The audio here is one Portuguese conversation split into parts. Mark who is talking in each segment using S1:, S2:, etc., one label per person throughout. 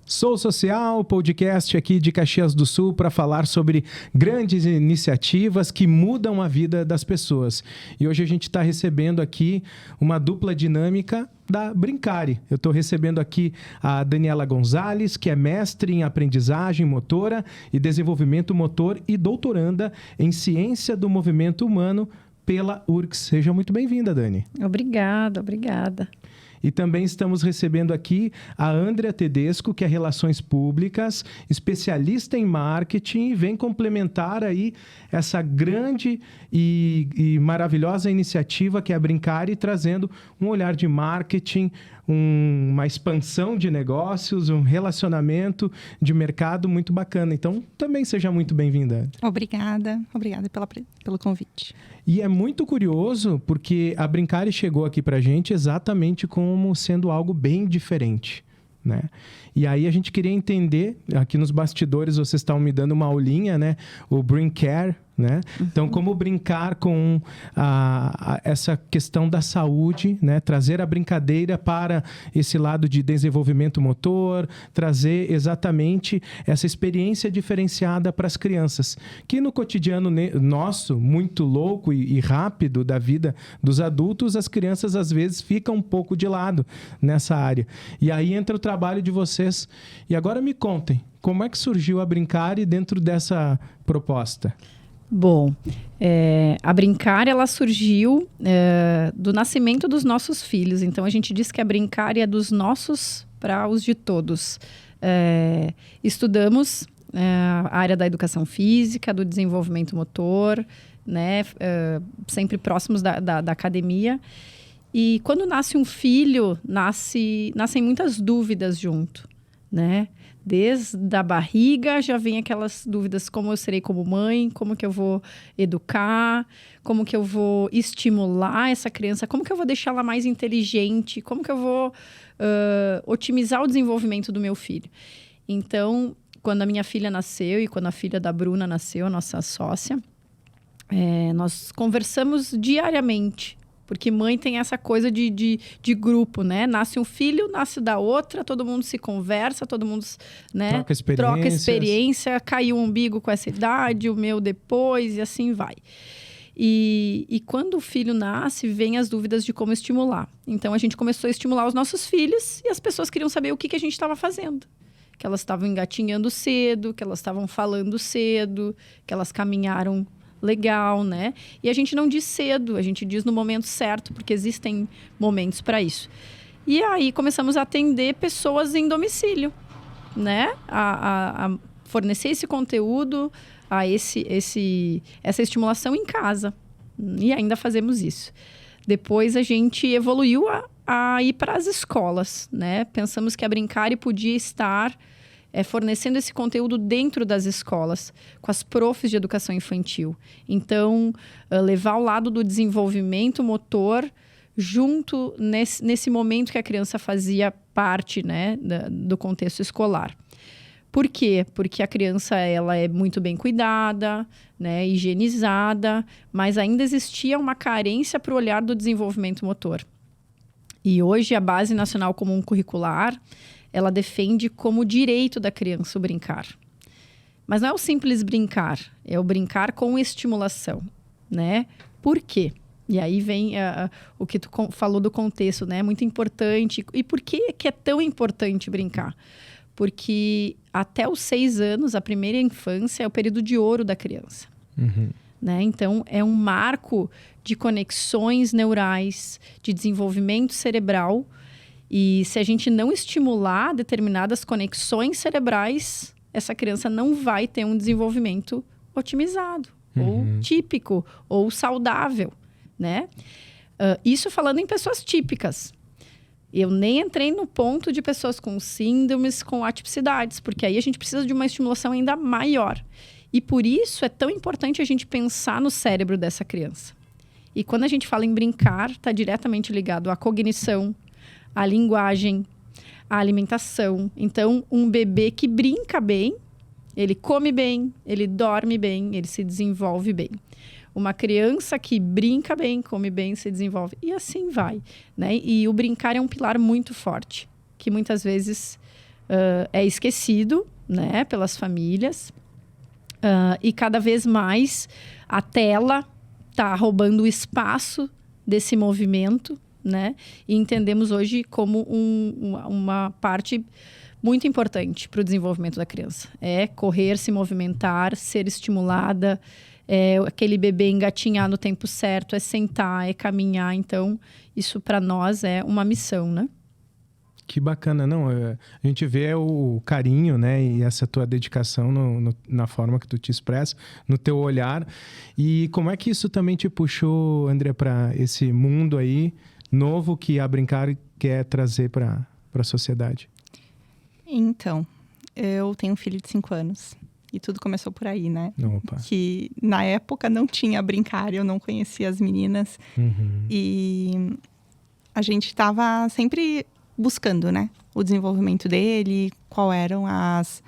S1: Sou Social, podcast aqui de Caxias do Sul para falar sobre grandes iniciativas que mudam a vida das pessoas. E hoje a gente está recebendo aqui uma dupla dinâmica da Brincare. Eu estou recebendo aqui a Daniela Gonzalez, que é mestre em aprendizagem motora e desenvolvimento motor e doutoranda em ciência do movimento humano pela URGS. Seja muito bem-vinda, Dani.
S2: Obrigada.
S1: E também estamos recebendo aqui a Andrea Tedesco, que é Relações Públicas, especialista em marketing, e vem complementar aí essa grande e maravilhosa iniciativa que é a Brincare, trazendo um olhar de marketing, uma expansão de negócios, um relacionamento de mercado muito bacana. Então, também seja muito bem-vinda.
S3: Obrigada pelo convite.
S1: E é muito curioso porque a Brincare chegou aqui pra gente exatamente como sendo algo bem diferente, né? E aí a gente queria entender, aqui nos bastidores vocês estão me dando uma aulinha, né? O Brincare, né? Então, como brincar com essa questão da saúde, né? Trazer a brincadeira para esse lado de desenvolvimento motor, trazer exatamente essa experiência diferenciada para as crianças, que no cotidiano nosso, muito louco e rápido da vida dos adultos, as crianças às vezes ficam um pouco de lado nessa área. E aí entra o trabalho de vocês. E agora me contem, como é que surgiu a Brincare dentro dessa proposta?
S2: Bom, a Brincare, ela surgiu do nascimento dos nossos filhos. Então, a gente diz que a Brincare é dos nossos para os de todos. Estudamos a área da educação física, do desenvolvimento motor, né? Sempre próximos da academia. E quando nasce um filho, nascem muitas dúvidas junto, né? Desde a barriga já vem aquelas dúvidas: como eu serei como mãe, como que eu vou educar, como que eu vou estimular essa criança, como que eu vou deixá-la mais inteligente, como que eu vou otimizar o desenvolvimento do meu filho. Então, quando a minha filha nasceu e quando a filha da Bruna nasceu, a nossa sócia, nós conversamos diariamente. Porque mãe tem essa coisa de grupo, né? Nasce um filho, nasce da outra, todo mundo se conversa, todo mundo, né? Troca experiência, caiu o umbigo com essa idade, o meu depois, e assim vai. E quando o filho nasce, vem as dúvidas de como estimular. Então, a gente começou a estimular os nossos filhos e as pessoas queriam saber o que a gente estava fazendo. Que elas estavam engatinhando cedo, que elas estavam falando cedo, que elas caminharam legal, né? E a gente não diz cedo, a gente diz no momento certo, porque existem momentos para isso. E aí começamos a atender pessoas em domicílio, né? A fornecer esse conteúdo, essa estimulação em casa. E ainda fazemos isso. Depois a gente evoluiu a ir para as escolas, né? Pensamos que a Brincare podia estar fornecendo esse conteúdo dentro das escolas, com as profs de educação infantil. Então, levar ao lado do desenvolvimento motor junto nesse momento que a criança fazia parte, né, do contexto escolar. Por quê? Porque a criança ela é muito bem cuidada, né, higienizada, mas ainda existia uma carência para o olhar do desenvolvimento motor. E hoje a Base Nacional Comum Curricular ela defende como direito da criança o brincar. Mas não é o simples brincar, é o brincar com estimulação, né? Por quê? E aí vem o que tu falou do contexto, né? Muito importante. E por que é tão importante brincar? Porque até os 6 anos, a primeira infância, é o período de ouro da criança.
S1: Uhum.
S2: Né? Então, é um marco de conexões neurais, de desenvolvimento cerebral. E se a gente não estimular determinadas conexões cerebrais, essa criança não vai ter um desenvolvimento otimizado, ou típico, ou saudável, né? Isso falando em pessoas típicas. Eu nem entrei no ponto de pessoas com síndromes, com atipicidades, porque aí a gente precisa de uma estimulação ainda maior. E por isso é tão importante a gente pensar no cérebro dessa criança. E quando a gente fala em brincar, está diretamente ligado à cognição, a linguagem, a alimentação. Então, um bebê que brinca bem, ele come bem, ele dorme bem, ele se desenvolve bem. Uma criança que brinca bem, come bem, se desenvolve. E assim vai, né? E o brincar é um pilar muito forte, que muitas vezes é esquecido, né, pelas famílias. E cada vez mais a tela está roubando o espaço desse movimento, né? E entendemos hoje como uma parte muito importante para o desenvolvimento da criança. É correr, se movimentar, ser estimulada, aquele bebê engatinhar no tempo certo, é sentar, é caminhar. Então, isso para nós é uma missão, né?
S1: Que bacana, não? A gente vê o carinho, né? E essa tua dedicação na forma que tu te expressa, no teu olhar. E como é que isso também te puxou, André, para esse mundo aí novo que a Brincar quer trazer para a sociedade?
S3: Então, eu tenho um filho de 5 anos. E tudo começou por aí, né?
S1: Opa.
S3: Que na época não tinha Brincar, eu não conhecia as meninas. E a gente estava sempre buscando, né, o desenvolvimento dele, qual eram as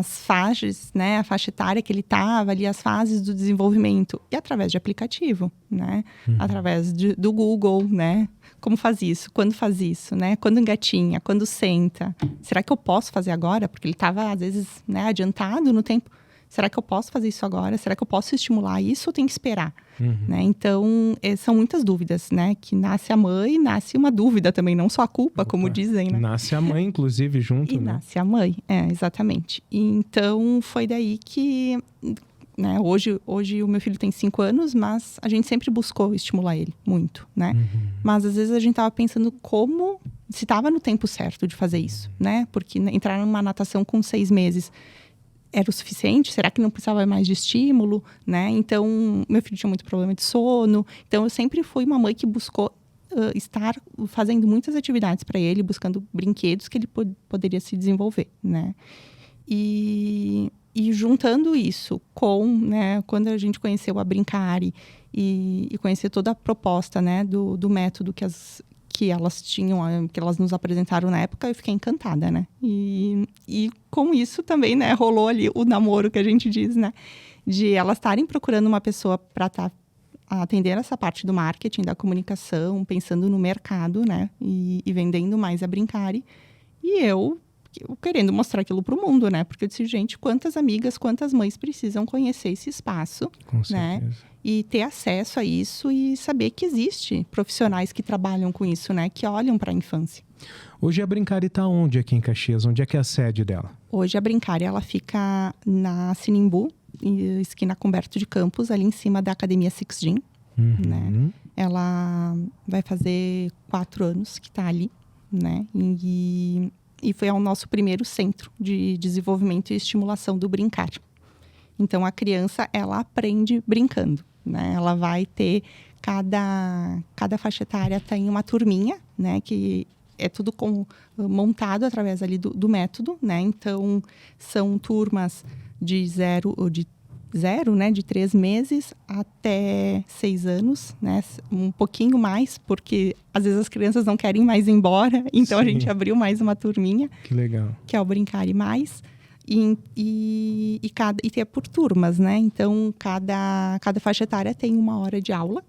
S3: faixas, né, a faixa etária que ele estava ali, as fases do desenvolvimento. E através de aplicativo, né, através do Google, né, como faz isso, quando faz isso, né, quando engatinha, quando senta. Será que eu posso fazer agora? Porque ele estava, às vezes, né, adiantado no tempo. Será que eu posso fazer isso agora? Será que eu posso estimular isso ou tenho que esperar? Né? Então, são muitas dúvidas, né? Que nasce a mãe, nasce uma dúvida também, não só a culpa, como dizem, né?
S1: Nasce a mãe, inclusive, junto,
S3: e
S1: né?
S3: Nasce a mãe, exatamente. E então, foi daí que... Né, hoje o meu filho tem 5 anos, mas a gente sempre buscou estimular ele muito, né? Mas, às vezes, a gente estava pensando se estava no tempo certo de fazer isso, né? Porque entrar numa natação com 6 meses... era o suficiente? Será que não precisava mais de estímulo, né? Então, meu filho tinha muito problema de sono. Então, eu sempre fui uma mãe que buscou estar fazendo muitas atividades para ele, buscando brinquedos que ele poderia se desenvolver, né? E juntando isso com, né, quando a gente conheceu a Brincare e conhecer toda a proposta, né, do método que elas tinham, que elas nos apresentaram na época, eu fiquei encantada, né? E com isso também, né, rolou ali o namoro que a gente diz, né? De elas estarem procurando uma pessoa para estar atendendo essa parte do marketing, da comunicação, pensando no mercado, né? E vendendo mais a Brincare. E eu querendo mostrar aquilo para o mundo, né? Porque eu disse, gente, quantas amigas, quantas mães precisam conhecer esse espaço,
S1: Com certeza.
S3: né? E ter acesso a isso e saber que existe profissionais que trabalham com isso, né? Que olham para a infância.
S1: Hoje a Brincare está onde aqui em Caxias? Onde é que é a sede dela?
S3: Hoje a Brincare, ela fica na Sinimbu, esquina com Humberto de Campos, ali em cima da Academia Six Gym, né? Ela vai fazer 4 anos que está ali, né? E foi o nosso primeiro centro de desenvolvimento e estimulação do Brincar. Então, a criança, ela aprende brincando, né? Ela vai ter, cada faixa etária tem uma turminha, né? Que é tudo montado através ali do método, né? Então, são turmas de zero, né? De 3 meses até 6 anos, né? Um pouquinho mais, porque às vezes as crianças não querem mais ir embora. Então, Sim. A gente abriu mais uma turminha.
S1: Que legal.
S3: Que é o Brincare Mais. E é por turmas, né? Então, cada faixa etária tem 1 hora de aula.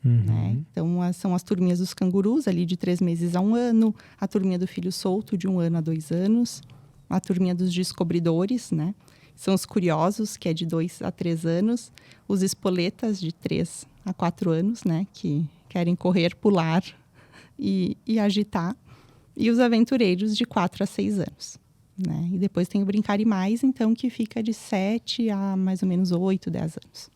S3: Né? Então, são as turminhas dos cangurus, ali de 3 meses a 1 ano. A turminha do filho solto, de 1 ano a 2 anos. A turminha dos descobridores, né? São os curiosos, que é de 2 a 3 anos. Os espoletas, de 3 a 4 anos, né? Que querem correr, pular e agitar. E os aventureiros, de 4 a 6 anos. Né? E depois tem o Brincare Mais, então, que fica de 7 a mais ou menos 8, 10 anos.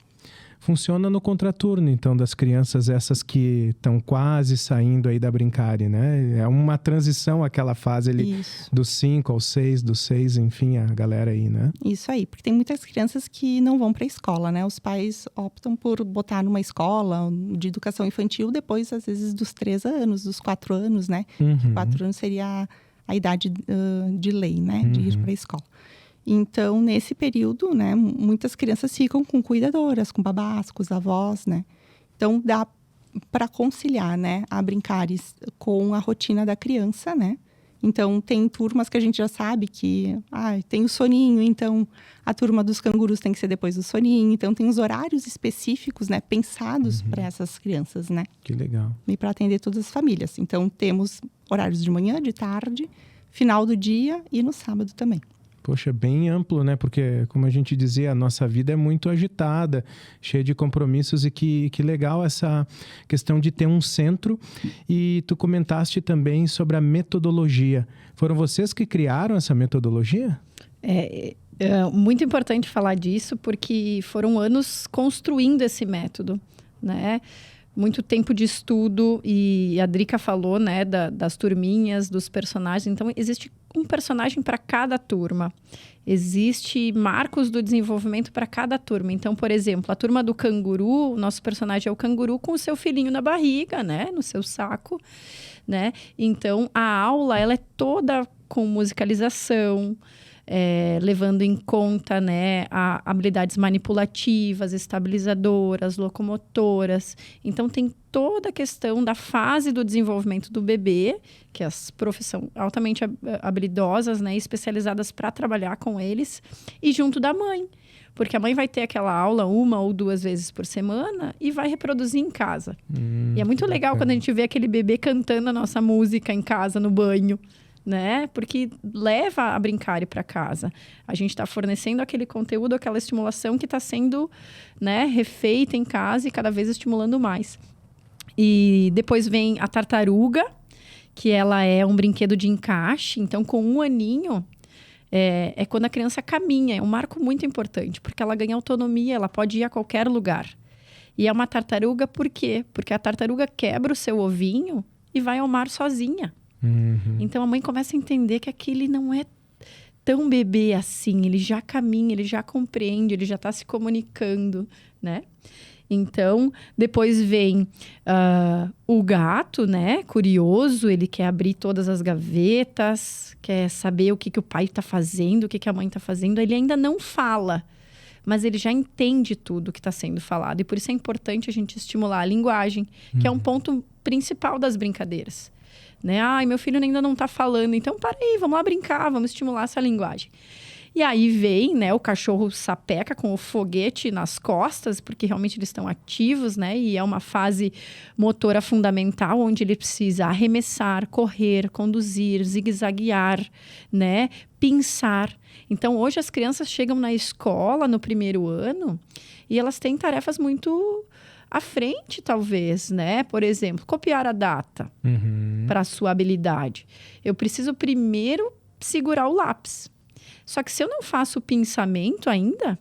S1: Funciona no contraturno, então, das crianças essas que estão quase saindo aí da Brincare, né? É uma transição aquela fase ali dos 5 aos 6, dos 6, enfim, a galera aí, né?
S3: Isso aí, porque tem muitas crianças que não vão para a escola, né? Os pais optam por botar numa escola de educação infantil depois, às vezes, dos 3 anos, dos 4 anos, né? 4 anos seria a idade de lei, né? De ir para a escola. Então, nesse período, né, muitas crianças ficam com cuidadoras, com babás, com os avós, né? Então, dá para conciliar, né, a Brincares com a rotina da criança, né? Então, tem turmas que a gente já sabe que tem o soninho, então a turma dos cangurus tem que ser depois do soninho. Então, tem os horários específicos, né, pensados para essas crianças, né?
S1: Que legal.
S3: E para atender todas as famílias. Então, temos horários de manhã, de tarde, final do dia e no sábado também.
S1: Poxa, bem amplo, né? Porque, como a gente dizia, a nossa vida é muito agitada, cheia de compromissos e que legal essa questão de ter um centro. E tu comentaste também sobre a metodologia. Foram vocês que criaram essa metodologia?
S2: É muito importante falar disso, porque foram anos construindo esse método, né? Muito tempo de estudo, e a Drica falou, né, das turminhas, dos personagens. Então, existe um personagem para cada turma. Existe marcos do desenvolvimento para cada turma. Então, por exemplo, a turma do canguru, o nosso personagem é o canguru com o seu filhinho na barriga, né, no seu saco, né? Então, a aula, ela é toda com musicalização, levando em conta, né, habilidades manipulativas, estabilizadoras, locomotoras. Então, tem toda a questão da fase do desenvolvimento do bebê, que as profs são altamente habilidosas, né, especializadas para trabalhar com eles, e junto da mãe. Porque a mãe vai ter aquela aula 1 ou 2 vezes por semana e vai reproduzir em casa. E é muito legal quando a gente vê aquele bebê cantando a nossa música em casa, no banho, né? Porque leva a Brincare para casa. A gente está fornecendo aquele conteúdo, aquela estimulação que está sendo, né, refeita em casa e cada vez estimulando mais. E depois vem a tartaruga, que ela é um brinquedo de encaixe. Então, com 1 aninho, é quando a criança caminha. É um marco muito importante, porque ela ganha autonomia, ela pode ir a qualquer lugar. E é uma tartaruga por quê? Porque a tartaruga quebra o seu ovinho e vai ao mar sozinha.
S1: Uhum.
S2: Então, a mãe começa a entender que aquele não é tão bebê assim. Ele já caminha, ele já compreende, ele já está se comunicando, né? Então, depois vem o gato, né? Curioso, ele quer abrir todas as gavetas, quer saber o que o pai está fazendo, o que a mãe está fazendo. Ele ainda não fala, mas ele já entende tudo que está sendo falado. E por isso é importante a gente estimular a linguagem, que é um ponto principal das brincadeiras. Né? Ai, meu filho ainda não está falando, então para aí, vamos lá brincar, vamos estimular essa linguagem. E aí vem, né, o cachorro sapeca com o foguete nas costas, porque realmente eles estão ativos, né? E é uma fase motora fundamental, onde ele precisa arremessar, correr, conduzir, zigue-zaguear, né? Pinçar. Então, hoje as crianças chegam na escola no primeiro ano e elas têm tarefas muito à frente, talvez, né? Por exemplo, copiar a data para a sua habilidade. Eu preciso primeiro segurar o lápis. Só que se eu não faço o pinçamento ainda,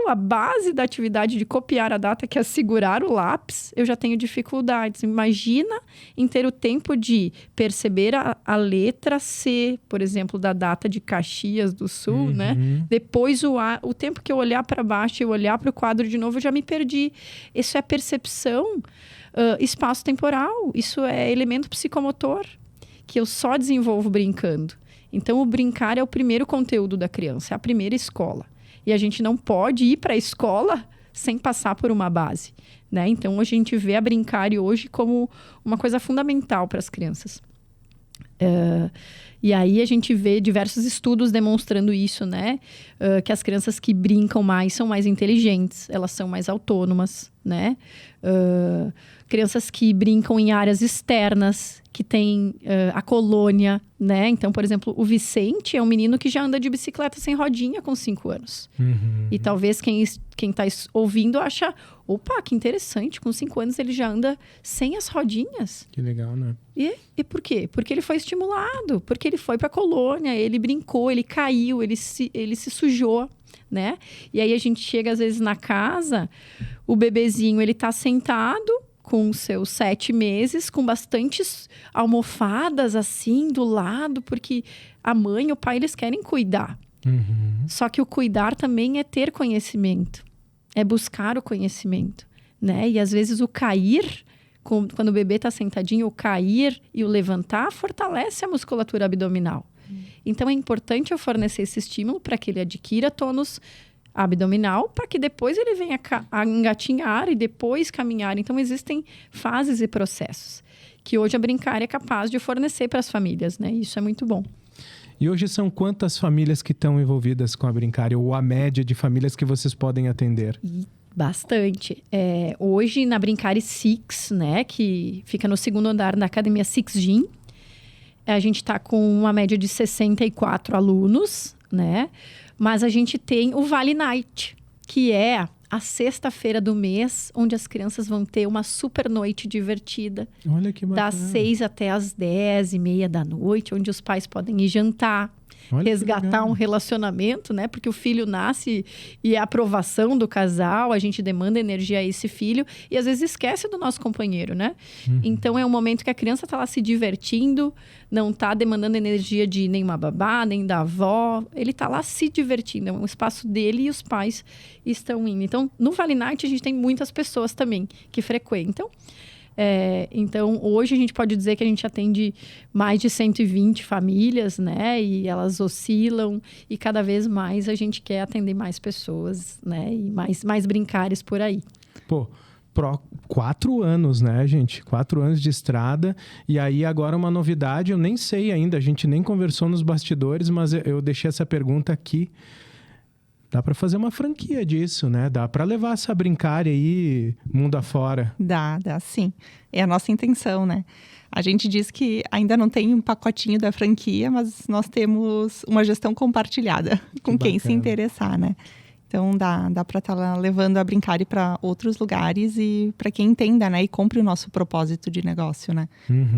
S2: a base da atividade de copiar a data, que é segurar o lápis, eu já tenho dificuldades. Imagina em ter o tempo de perceber a letra C, por exemplo, da data de Caxias do Sul, né? Depois o tempo que eu olhar para baixo e olhar para o quadro de novo, eu já me perdi. Isso é percepção espaço-temporal. Isso é elemento psicomotor, que eu só desenvolvo brincando. Então, o brincar é o primeiro conteúdo da criança, é a primeira escola. E a gente não pode ir para a escola sem passar por uma base, né? Então, a gente vê a Brincare hoje como uma coisa fundamental para as crianças. E aí, a gente vê diversos estudos demonstrando isso, né? Que as crianças que brincam mais são mais inteligentes, elas são mais autônomas, né? Crianças que brincam em áreas externas, que tem a colônia, né? Então, por exemplo, o Vicente é um menino que já anda de bicicleta sem rodinha com 5 anos. E talvez quem está ouvindo acha, opa, que interessante, com 5 anos ele já anda sem as rodinhas.
S1: Que legal, né?
S2: E por quê? Porque ele foi estimulado, porque ele foi para a colônia, ele brincou, ele caiu, ele se sujou, né? E aí a gente chega às vezes na casa, o bebezinho, ele tá sentado com seus 7 meses, com bastantes almofadas assim do lado, porque a mãe e o pai, eles querem cuidar. Só que o cuidar também é ter conhecimento, é buscar o conhecimento, né? E às vezes o cair, quando o bebê está sentadinho, o cair e o levantar fortalece a musculatura abdominal. Então é importante eu fornecer esse estímulo para que ele adquira tônus abdominal, para que depois ele venha a engatinhar e depois caminhar. Então, existem fases e processos que hoje a Brincare é capaz de fornecer para as famílias, né? Isso é muito bom.
S1: E hoje são quantas famílias que estão envolvidas com a Brincare, ou a média de famílias que vocês podem atender?
S2: Bastante. Hoje, na Brincare Six, né, que fica no 2º andar da Academia Six Gym, a gente está com uma média de 64 alunos, né? Mas a gente tem o Vale Night, que é a sexta-feira do mês, onde as crianças vão ter uma super noite divertida.
S1: Olha que bacana.
S2: Das 6 até as 10:30 da noite, onde os pais podem ir jantar.
S1: Olha que
S2: Resgatar
S1: legal.
S2: um relacionamento, né? Porque o filho nasce e é a aprovação do casal, a gente demanda energia a esse filho e às vezes esquece do nosso companheiro, né? Então é um momento que a criança tá lá se divertindo, não tá demandando energia de nenhuma babá, nem da avó, ele tá lá se divertindo, é um espaço dele e os pais estão indo. Então, no Vale Night a gente tem muitas pessoas também que frequentam. Então, hoje a gente pode dizer que a gente atende mais de 120 famílias, né? E elas oscilam e cada vez mais a gente quer atender mais pessoas, né? E mais brincares por aí.
S1: Pô, 4 anos, né, gente? 4 anos de estrada. E aí, agora uma novidade, eu nem sei ainda, a gente nem conversou nos bastidores, mas eu deixei essa pergunta aqui. Dá para fazer uma franquia disso, né? Dá para levar essa brincária aí mundo afora.
S3: Dá sim. É a nossa intenção, né? A gente diz que ainda não tem um pacotinho da franquia, mas nós temos uma gestão compartilhada com quem se interessar, né? Então, dá para estar levando a Brincare para outros lugares e para quem entenda, né? E compre o nosso propósito de negócio, né?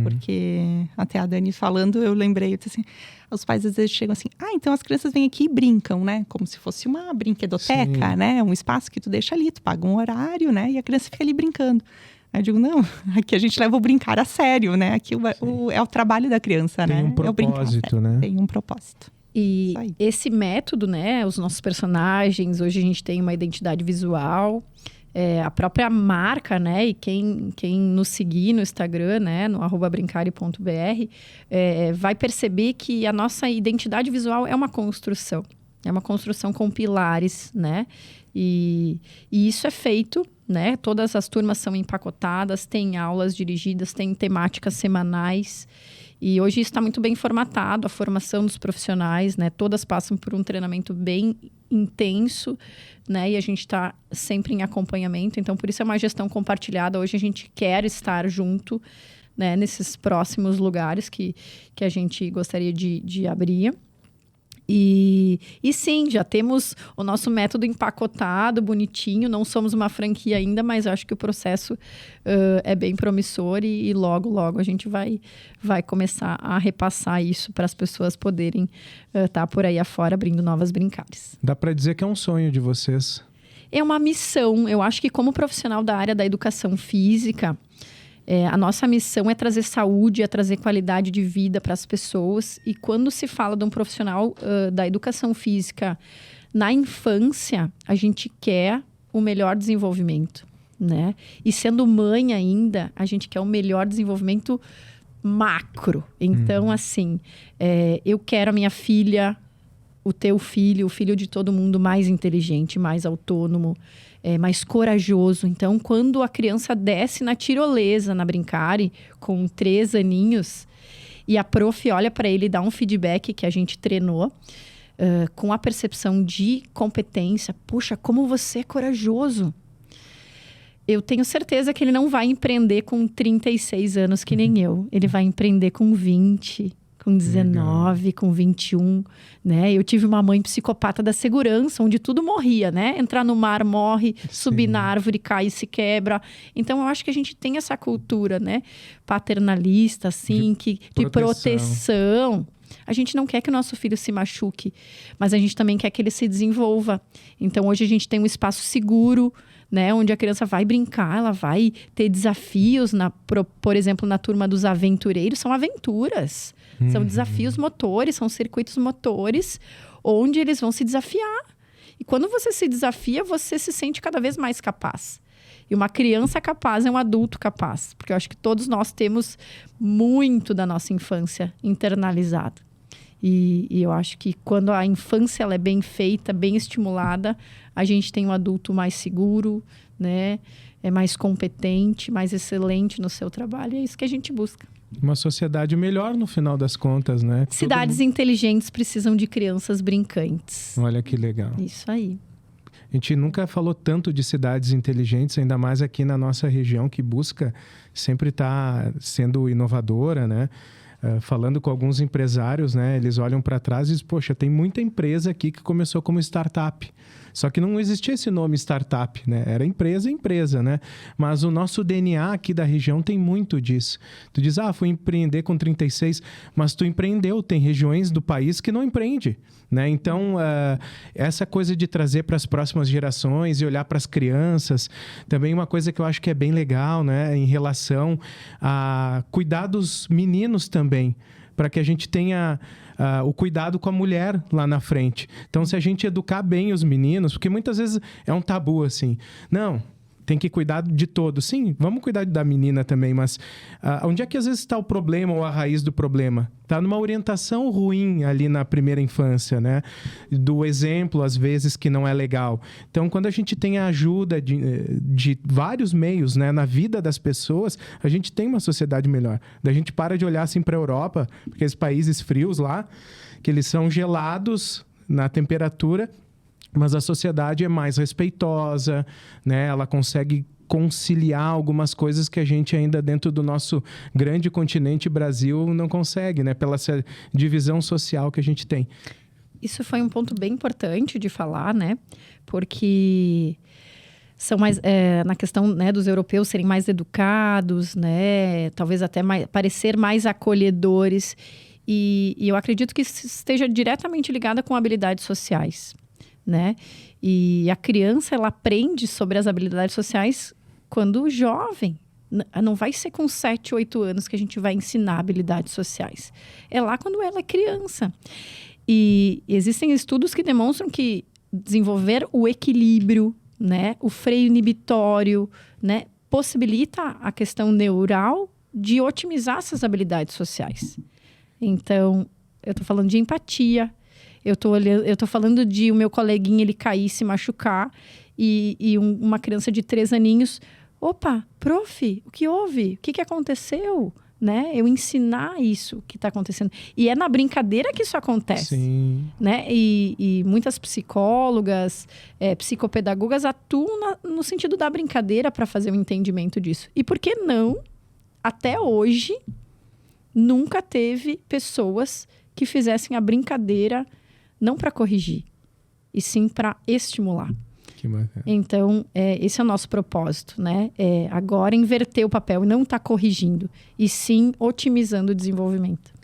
S3: Porque até a Dani falando, eu lembrei, assim, os pais às vezes chegam assim, então as crianças vêm aqui e brincam, né? Como se fosse uma brinquedoteca,
S1: Sim.
S3: né? Um espaço que tu deixa ali, tu paga um horário, né? E a criança fica ali brincando. Aí eu digo, não, aqui a gente leva o brincar a sério, né? Aqui é o trabalho da criança,
S1: Tem
S3: né?
S1: um
S3: É o brincar a
S1: propósito,
S3: sério.
S1: né?
S3: Tem um propósito.
S2: E
S3: Isso aí.
S2: esse método, né? Os nossos personagens, hoje a gente tem uma identidade visual, a própria marca, né? E quem nos seguir no Instagram, né? No @brincare.br, vai perceber que a nossa identidade visual é uma construção. É uma construção com pilares, né? E isso é feito, né? Todas as turmas são empacotadas, tem aulas dirigidas, tem temáticas semanais. E hoje isso está muito bem formatado, a formação dos profissionais, né? Todas passam por um treinamento bem intenso, né? E a gente está sempre em acompanhamento. Então, por isso é uma gestão compartilhada. Hoje a gente quer estar junto, né? Nesses próximos lugares que a gente gostaria de abrir. E sim, já temos o nosso método empacotado, bonitinho. Não somos uma franquia ainda, mas acho que o processo é bem promissor e logo, logo a gente vai começar a repassar isso para as pessoas poderem estar por aí afora abrindo novas brincares.
S1: Dá para dizer que é um sonho de vocês.
S2: É uma missão. Eu acho que como profissional da área da educação física, a nossa missão é trazer saúde, é trazer qualidade de vida para as pessoas. E quando se fala de um profissional da educação física na infância, a gente quer o melhor desenvolvimento, né? E sendo mãe ainda, a gente quer o melhor desenvolvimento macro. Então, assim, eu quero a minha filha, o teu filho, o filho de todo mundo mais inteligente, mais autônomo, mais corajoso. Então, quando a criança desce na tirolesa, na Brincare, com 3 aninhos, e a prof olha para ele e dá um feedback que a gente treinou, com a percepção de competência. Puxa, como você é corajoso! Eu tenho certeza que ele não vai empreender com 36 anos que nem eu. Ele vai empreender com 20, com 19, legal, com 21, né? Eu tive uma mãe psicopata da segurança, onde tudo morria, né? Entrar no mar, morre, sim, subir na árvore, cai e se quebra. Então, eu acho que a gente tem essa cultura, né? Paternalista, assim, de proteção. A gente não quer que o nosso filho se machuque, mas a gente também quer que ele se desenvolva. Então, hoje a gente tem um espaço seguro, né, onde a criança vai brincar, ela vai ter desafios, por exemplo, na turma dos aventureiros, são aventuras. São desafios motores, são circuitos motores, onde eles vão se desafiar. E quando você se desafia, você se sente cada vez mais capaz. E uma criança capaz é um adulto capaz. Porque eu acho que todos nós temos muito da nossa infância internalizado. E eu acho que quando a infância ela é bem feita, bem estimulada, a gente tem um adulto mais seguro, né? É mais competente, mais excelente no seu trabalho. E é isso que a gente busca.
S1: Uma sociedade melhor no final das contas, né?
S2: Cidades inteligentes precisam de crianças brincantes.
S1: Olha que legal.
S2: Isso aí.
S1: A gente nunca falou tanto de cidades inteligentes, ainda mais aqui na nossa região, que busca sempre estar sendo inovadora, né? falando com alguns empresários, né, eles olham para trás e dizem, poxa, tem muita empresa aqui que começou como startup. Só que não existia esse nome startup, né? Era empresa, né? Mas o nosso DNA aqui da região tem muito disso. Tu diz, fui empreender com 36, mas tu empreendeu. Tem regiões do país que não empreende, né? Então, essa coisa de trazer para as próximas gerações e olhar para as crianças, também uma coisa que eu acho que é bem legal, né? Em relação a cuidar dos meninos também, para que a gente tenha o cuidado com a mulher lá na frente. Então, se a gente educar bem os meninos, porque muitas vezes é um tabu assim, não, tem que cuidar de todos. Sim, vamos cuidar da menina também, mas onde é que às vezes está o problema ou a raiz do problema? Está numa orientação ruim ali na primeira infância, né? Do exemplo, às vezes, que não é legal. Então, quando a gente tem a ajuda de vários meios, né, na vida das pessoas, a gente tem uma sociedade melhor. Daí a gente para de olhar assim para a Europa, porque esses países frios lá, que eles são gelados na temperatura, mas a sociedade é mais respeitosa, né? Ela consegue conciliar algumas coisas que a gente ainda dentro do nosso grande continente Brasil não consegue, né? Pela essa divisão social que a gente tem.
S2: Isso foi um ponto bem importante de falar, né? Porque são mais na questão, né, dos europeus serem mais educados, né? Talvez até parecer mais acolhedores. E eu acredito que isso esteja diretamente ligada com habilidades sociais, né? E a criança, ela aprende sobre as habilidades sociais quando jovem. Não vai ser com 7, 8 anos que a gente vai ensinar habilidades sociais. É lá quando ela é criança. E existem estudos que demonstram que desenvolver o equilíbrio, né, o freio inibitório, né, possibilita a questão neural de otimizar essas habilidades sociais. Então, eu estou falando de empatia. Eu tô falando de o meu coleguinha, ele cair, se machucar, e uma criança de 3 aninhos, opa, prof, o que houve? O que aconteceu? Né? Eu ensinar isso que está acontecendo. E é na brincadeira que isso acontece.
S1: Sim.
S2: Né? E muitas psicólogas, psicopedagogas atuam no sentido da brincadeira para fazer o entendimento disso. E por que não, até hoje, nunca teve pessoas que fizessem a brincadeira não para corrigir, e sim para estimular.
S1: Que bacana.
S2: Então, esse é o nosso propósito, né? Agora inverter o papel e não estar corrigindo, e sim otimizando o desenvolvimento.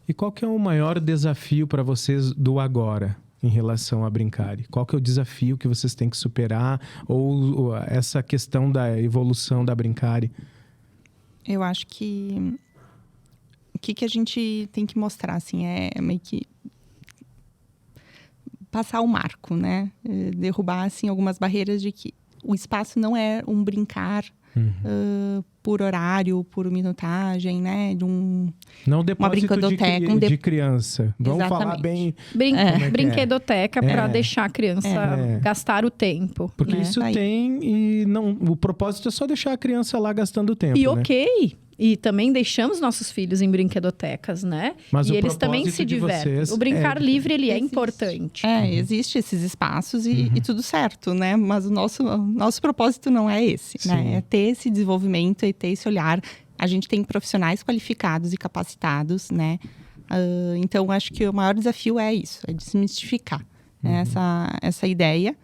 S1: E qual que é o maior desafio para vocês do agora, em relação a Brincare? Qual que é o desafio que vocês têm que superar, ou essa questão da evolução da Brincare?
S3: Eu acho que o que a gente tem que mostrar, assim, é meio que passar o marco, né? Derrubar, assim, algumas barreiras de que o espaço não é um brincar por horário, por minutagem, né? De
S1: não depósito
S3: uma brinquedoteca,
S1: de criança. Vamos
S3: Exatamente.
S1: falar bem...
S2: Brinquedoteca para deixar a criança gastar o tempo.
S1: Porque
S2: né?
S1: isso tem e não... O propósito é só deixar a criança lá gastando tempo,
S2: E
S1: né?
S2: ok. E também deixamos nossos filhos em brinquedotecas, né?
S1: Mas
S2: e
S1: o
S2: eles também se divertem. O brincar livre, ele é importante.
S3: Existe esses espaços e tudo certo, né? Mas o nosso propósito não é esse, né? É ter esse desenvolvimento e ter esse olhar. A gente tem profissionais qualificados e capacitados, né? Então, acho que o maior desafio é isso, é desmistificar né? essa ideia.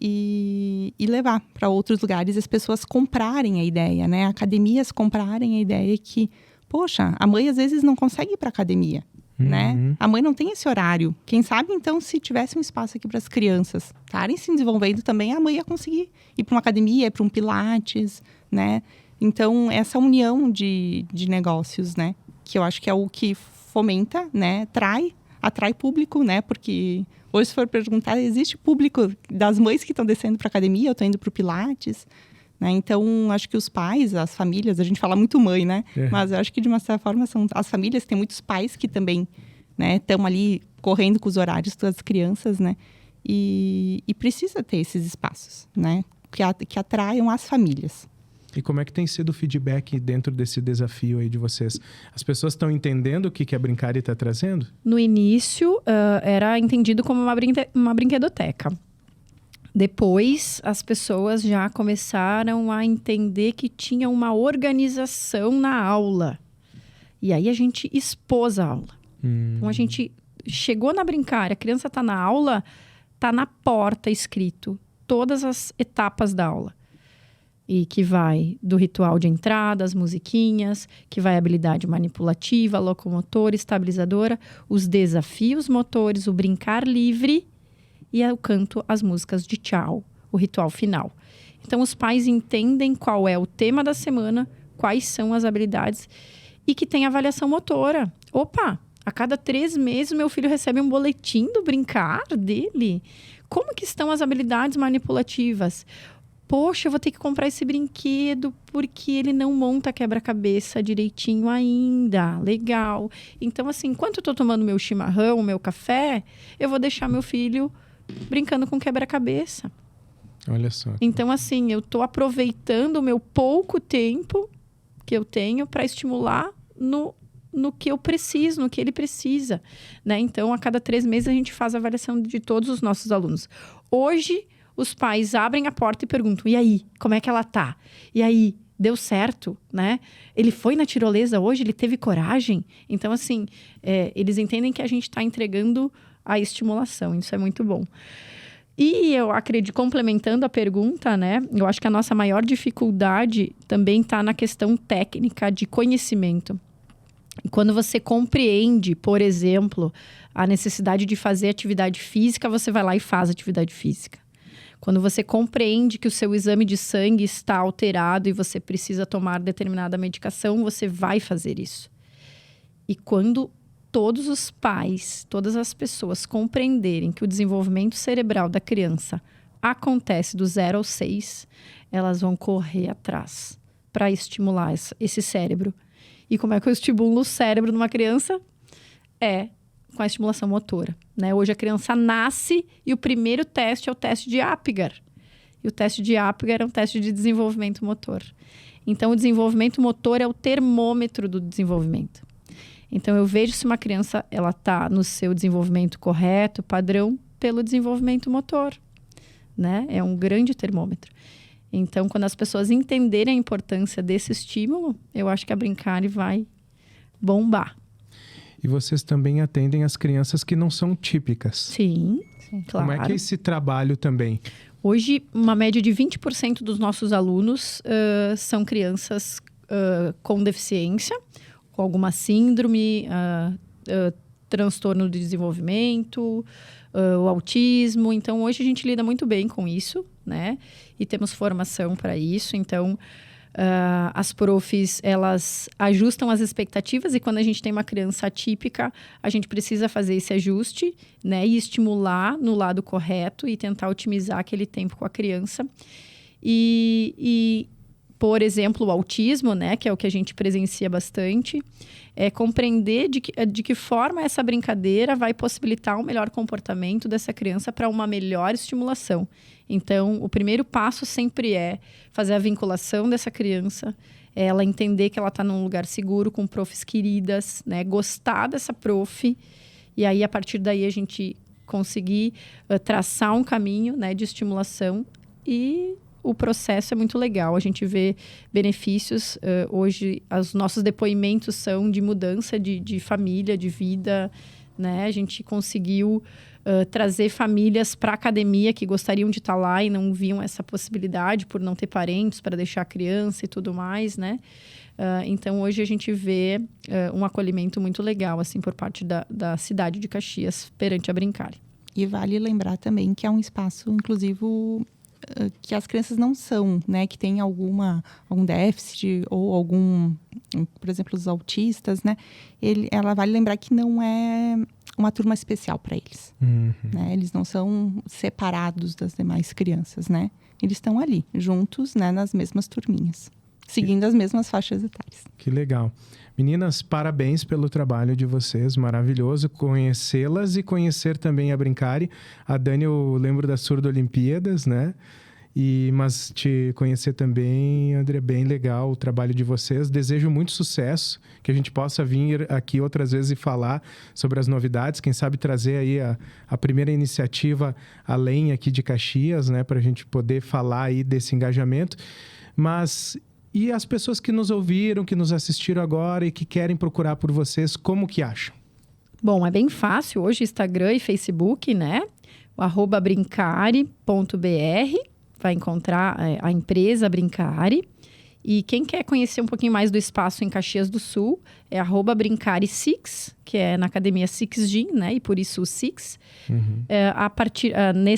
S3: E levar para outros lugares as pessoas comprarem a ideia, né? Academias comprarem a ideia que, poxa, a mãe às vezes não consegue ir para academia, né? A mãe não tem esse horário. Quem sabe, então, se tivesse um espaço aqui para as crianças estarem se desenvolvendo também, a mãe ia conseguir ir para uma academia, ir para um pilates, né? Então, essa união de negócios, né? Que eu acho que é o que fomenta, né? Atrai público, né? Porque... Hoje, se for perguntar, existe público das mães que estão descendo para a academia, eu estou indo para o Pilates, né? Então, acho que os pais, as famílias, a gente fala muito mãe, né? Mas eu acho que, de uma certa forma, são as famílias, tem muitos pais que também estão ali correndo com os horários das crianças, né? E precisa ter esses espaços, né? Que atraiam as famílias.
S1: E como é que tem sido o feedback dentro desse desafio aí de vocês? As pessoas estão entendendo o que a Brincare está trazendo?
S2: No início, era entendido como uma brinquedoteca. Depois, as pessoas já começaram a entender que tinha uma organização na aula. E aí a gente expôs a aula. Então a gente chegou na Brincária, a criança está na aula, está na porta escrito todas as etapas da aula. E que vai do ritual de entrada, as musiquinhas, que vai a habilidade manipulativa, locomotora, estabilizadora, os desafios motores, o brincar livre e o canto, as músicas de tchau, o ritual final. Então, os pais entendem qual é o tema da semana, quais são as habilidades e que tem avaliação motora. Opa, a cada 3 meses meu filho recebe um boletim do brincar dele. Como que estão as habilidades manipulativas? Poxa, eu vou ter que comprar esse brinquedo porque ele não monta quebra-cabeça direitinho ainda. Legal. Então, assim, enquanto eu tô tomando meu chimarrão, meu café, eu vou deixar meu filho brincando com quebra-cabeça.
S1: Olha só.
S2: Então, assim, eu tô aproveitando o meu pouco tempo que eu tenho para estimular no que eu preciso, no que ele precisa, né? Então, a cada 3 meses a gente faz a avaliação de todos os nossos alunos. Hoje, os pais abrem a porta e perguntam, e aí, como é que ela tá? E aí, deu certo, né? Ele foi na tirolesa hoje, ele teve coragem? Então, assim, eles entendem que a gente está entregando a estimulação, isso é muito bom. E eu acredito, complementando a pergunta, né? Eu acho que a nossa maior dificuldade também está na questão técnica de conhecimento. Quando você compreende, por exemplo, a necessidade de fazer atividade física, você vai lá e faz atividade física. Quando você compreende que o seu exame de sangue está alterado e você precisa tomar determinada medicação, você vai fazer isso. E quando todos os pais, todas as pessoas compreenderem que o desenvolvimento cerebral da criança acontece do 0 ao 6, elas vão correr atrás para estimular esse cérebro. E como é que eu estimulo o cérebro de uma criança? Com a estimulação motora, né? Hoje a criança nasce e o primeiro teste é o teste de Apgar. E o teste de Apgar é um teste de desenvolvimento motor. Então, o desenvolvimento motor é o termômetro do desenvolvimento. Então, eu vejo se uma criança ela está no seu desenvolvimento correto, padrão, pelo desenvolvimento motor, né? É um grande termômetro. Então, quando as pessoas entenderem a importância desse estímulo, eu acho que a Brincare vai bombar.
S1: E vocês também atendem as crianças que não são típicas.
S2: Sim, claro.
S1: Como é que é esse trabalho também?
S2: Hoje, uma média de 20% dos nossos alunos são crianças com deficiência, com alguma síndrome, transtorno de desenvolvimento, o autismo. Então, hoje a gente lida muito bem com isso, né? E temos formação para isso. Então, as profs, elas ajustam as expectativas e quando a gente tem uma criança atípica, a gente precisa fazer esse ajuste, né? E estimular no lado correto e tentar otimizar aquele tempo com a criança. E por exemplo, o autismo, né? Que é o que a gente presencia bastante, é compreender de que forma essa brincadeira vai possibilitar um melhor comportamento dessa criança para uma melhor estimulação. Então, o primeiro passo sempre é fazer a vinculação dessa criança, ela entender que ela está num lugar seguro, com profs queridas, né? Gostar dessa prof, e aí, a partir daí, a gente conseguir traçar um caminho, né, de estimulação e o processo é muito legal, a gente vê benefícios. Hoje, os nossos depoimentos são de mudança de família, de vida, né? A gente conseguiu trazer famílias para a academia que gostariam de estar lá e não viam essa possibilidade por não ter parentes para deixar a criança e tudo mais, né? Então, hoje a gente vê um acolhimento muito legal, assim, por parte da cidade de Caxias perante a Brincare.
S3: E vale lembrar também que é um espaço inclusivo que as crianças não são, né? Que tem algum déficit ou algum, por exemplo, os autistas, né? Ela vale lembrar que não é uma turma especial para eles, né? Eles não são separados das demais crianças, né? Eles estão ali, juntos, né? Nas mesmas turminhas, seguindo as mesmas faixas etárias. Que
S1: legal. Meninas, parabéns pelo trabalho de vocês, maravilhoso conhecê-las e conhecer também a Brincare. A Dani, eu lembro das Surdo-Olimpíadas, né? Mas te conhecer também, André, bem legal o trabalho de vocês. Desejo muito sucesso, que a gente possa vir aqui outras vezes e falar sobre as novidades. Quem sabe trazer aí a primeira iniciativa além aqui de Caxias, né? Para a gente poder falar aí desse engajamento. Mas E as pessoas que nos ouviram, que nos assistiram agora e que querem procurar por vocês, como que acham?
S2: Bom, é bem fácil hoje, Instagram e Facebook, né? O @brincare.br, vai encontrar a empresa Brincare. E quem quer conhecer um pouquinho mais do espaço em Caxias do Sul, é @brincare6, que é na Academia Six Gym, né? E por isso o Six.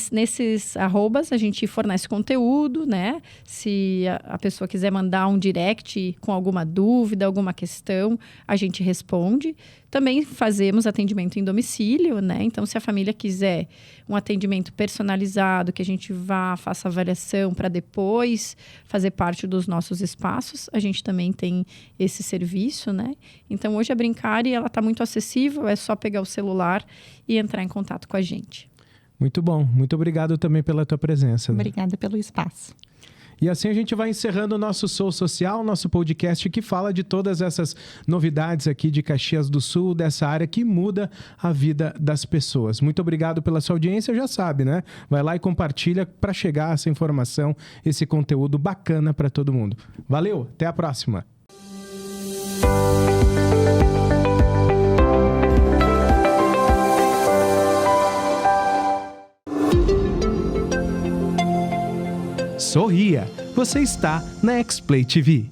S2: Nesses arrobas, a gente fornece conteúdo, né? Se a pessoa quiser mandar um direct com alguma dúvida, alguma questão, a gente responde. Também fazemos atendimento em domicílio, né? Então, se a família quiser um atendimento personalizado, que a gente vá, faça avaliação para depois fazer parte dos nossos espaços, a gente também tem esse serviço, né? Então, hoje a Brincare, ela está muito acessível, é só pegar o celular e entrar em contato com a gente.
S1: Muito bom. Muito obrigado também pela tua presença.
S3: Obrigada pelo espaço.
S1: E assim a gente vai encerrando o nosso Sou Social, nosso podcast que fala de todas essas novidades aqui de Caxias do Sul, dessa área que muda a vida das pessoas. Muito obrigado pela sua audiência, já sabe, né? Vai lá e compartilha para chegar essa informação, esse conteúdo bacana para todo mundo. Valeu, até a próxima! Sorria, você está na X-Play TV.